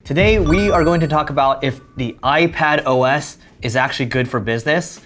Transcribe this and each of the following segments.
Today, we are going to talk about if the iPadOS is actually good for business.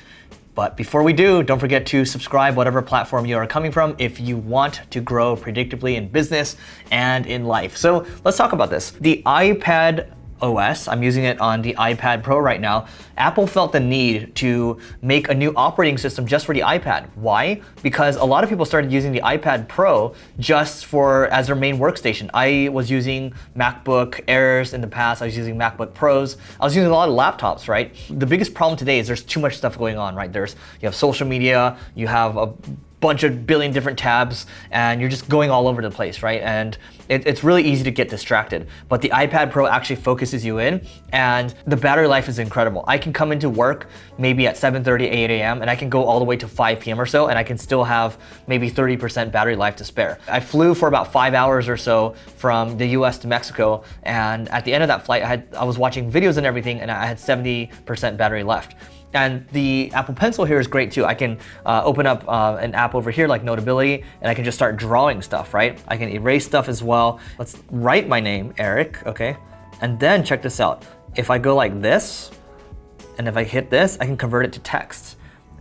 But before we do, don't forget to subscribe whatever platform you are coming from if you want to grow predictably in business and in life. So let's talk about this. The iPadOS, I'm using it on the iPad Pro right now. Apple felt the need to make a new operating system just for the iPad. Why? Because a lot of people started using the iPad Pro just as their main workstation. I was using MacBook Airs in the past. I was using MacBook Pros. I was using a lot of laptops, right? The biggest problem today is there's too much stuff going on, right? You have social media, you have a bunch of billion different tabs, and you're just going all over the place, right? And it's really easy to get distracted. But the iPad Pro actually focuses you in, and the battery life is incredible. I can come into work maybe at 7:30, 8 a.m., and I can go all the way to 5 p.m. or so, and I can still have maybe 30% battery life to spare. I flew for about 5 hours or so from the US to Mexico, and at the end of that flight, I was watching videos and everything, and I had 70% battery left. And the Apple Pencil here is great too. I can open up an app over here like Notability, and I can just start drawing stuff, right? I can erase stuff as well. Let's write my name, Eric, okay? And then check this out. If I go like this, and if I hit this, I can convert it to text.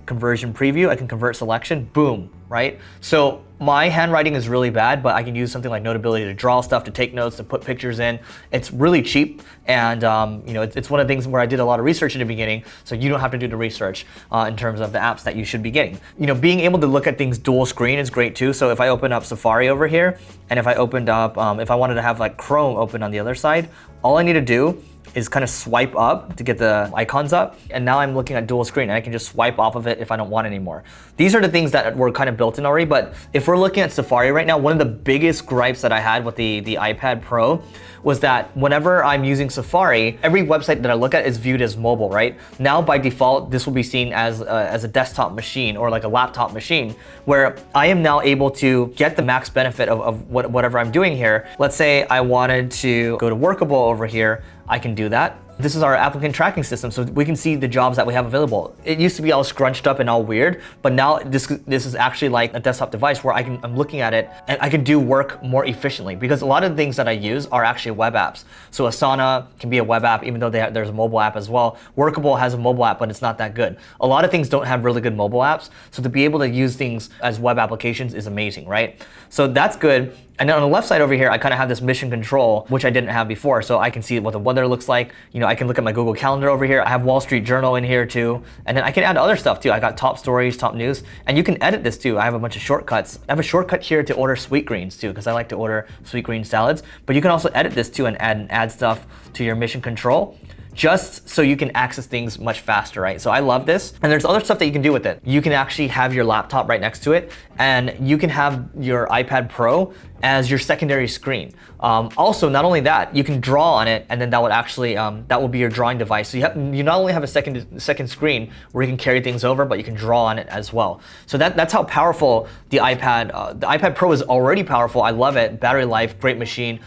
Conversion preview, I can convert selection, boom, right? So my handwriting is really bad, but I can use something like Notability to draw stuff, to take notes, to put pictures in. It's really cheap, and it's one of the things where I did a lot of research in the beginning, so you don't have to do the research in terms of the apps that you should be getting. Being able to look at things dual screen is great too. So if I open up Safari over here, and if I opened up, if I wanted to have like Chrome open on the other side, all I need to do is kind of swipe up to get the icons up, and now I'm looking at dual screen, and I can just swipe off of it if I don't want it anymore. These are the things that were kind of built in already, but if we're looking at Safari right now, one of the biggest gripes that I had with the iPad Pro was that whenever I'm using Safari, every website that I look at is viewed as mobile, right? Now by default, this will be seen as a desktop machine or like a laptop machine, where I am now able to get the max benefit of whatever I'm doing here. Let's say I wanted to go to Workable over here, I can do that. This is our applicant tracking system, so we can see the jobs that we have available. It used to be all scrunched up and all weird, but now this is actually like a desktop device where I'm looking at it and I can do work more efficiently, because a lot of the things that I use are actually web apps. So Asana can be a web app, even though there's a mobile app as well. Workable has a mobile app, but it's not that good. A lot of things don't have really good mobile apps, so to be able to use things as web applications is amazing, right? So that's good. And then on the left side over here, I kind of have this mission control, which I didn't have before. So I can see what the weather looks like. I can look at my Google Calendar over here. I have Wall Street Journal in here too. And then I can add other stuff too. I got top stories, top news, and you can edit this too. I have a bunch of shortcuts. I have a shortcut here to order sweet greens too, because I like to order sweet green salads. But you can also edit this too and add stuff to your mission control, just so you can access things much faster, right? So I love this. And there's other stuff that you can do with it. You can actually have your laptop right next to it, and you can have your iPad Pro as your secondary screen. Also, not only that, you can draw on it, and then that would actually that will be your drawing device. So you not only have a second screen where you can carry things over, but you can draw on it as well. So that's how powerful the iPad Pro is already powerful. I love it. Battery life, great machine,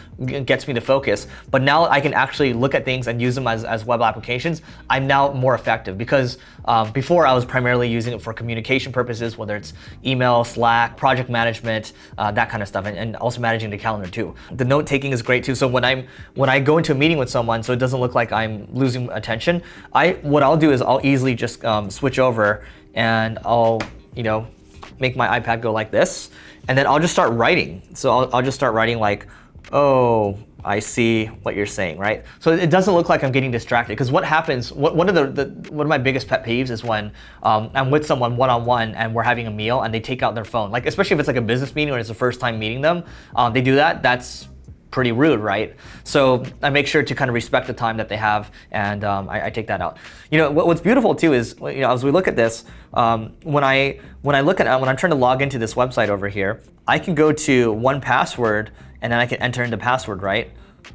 gets me to focus. But now I can actually look at things and use them as web applications. I'm now more effective, because before I was primarily using it for communication purposes, whether it's email, Slack, project management, that kind of stuff, and also managing the calendar too. The note taking is great too. So when I go into a meeting with someone, so it doesn't look like I'm losing attention, what I'll do is I'll easily just switch over, and I'll make my iPad go like this, and then I'll just start writing. So I'll just start writing like, oh, I see what you're saying, right? So it doesn't look like I'm getting distracted, because what happens, one of my biggest pet peeves is when I'm with someone one-on-one and we're having a meal and they take out their phone. Like, especially if it's like a business meeting or it's the first time meeting them, they do that. That's pretty rude, right? So I make sure to kind of respect the time that they have, and I take that out. What's beautiful too is, as we look at this, when I'm trying to log into this website over here, I can go to 1Password, and then I can enter in the password, right?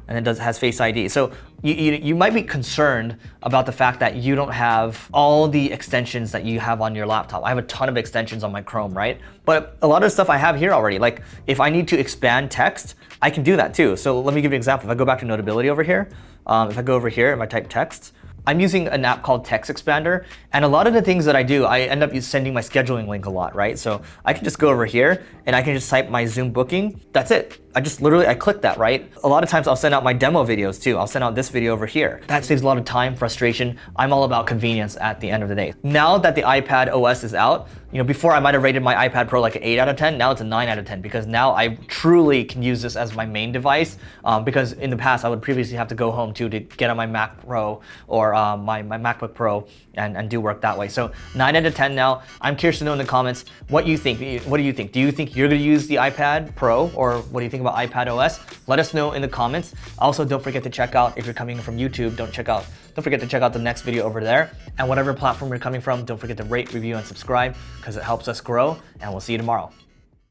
And it has Face ID. So you might be concerned about the fact that you don't have all the extensions that you have on your laptop. I have a ton of extensions on my Chrome, right? But a lot of stuff I have here already. Like, if I need to expand text, I can do that too. So let me give you an example. If I go back to Notability over here, if I go over here and I type text, I'm using an app called Text Expander, and a lot of the things that I do, I end up sending my scheduling link a lot, right? So I can just go over here and I can just type my Zoom booking. That's it. I just literally, I click that, right? A lot of times I'll send out my demo videos too. I'll send out this video over here. That saves a lot of time, frustration. I'm all about convenience at the end of the day. Now that the iPad OS is out, before I might have rated my iPad Pro like an 8 out of 10, now it's a 9 out of 10, because now I truly can use this as my main device, because in the past I would previously have to go home to get on my Mac Pro or my MacBook Pro and do work that way. So 9 out of 10 now. I'm curious to know in the comments what you think. What do you think? Do you think you're gonna use the iPad Pro, or what do you think about iPadOS? Let us know in the comments. Also, don't forget to check out, if you're coming from YouTube, don't forget to check out the next video over there. And whatever platform you're coming from, don't forget to rate, review, and subscribe, because it helps us grow, and we'll see you tomorrow.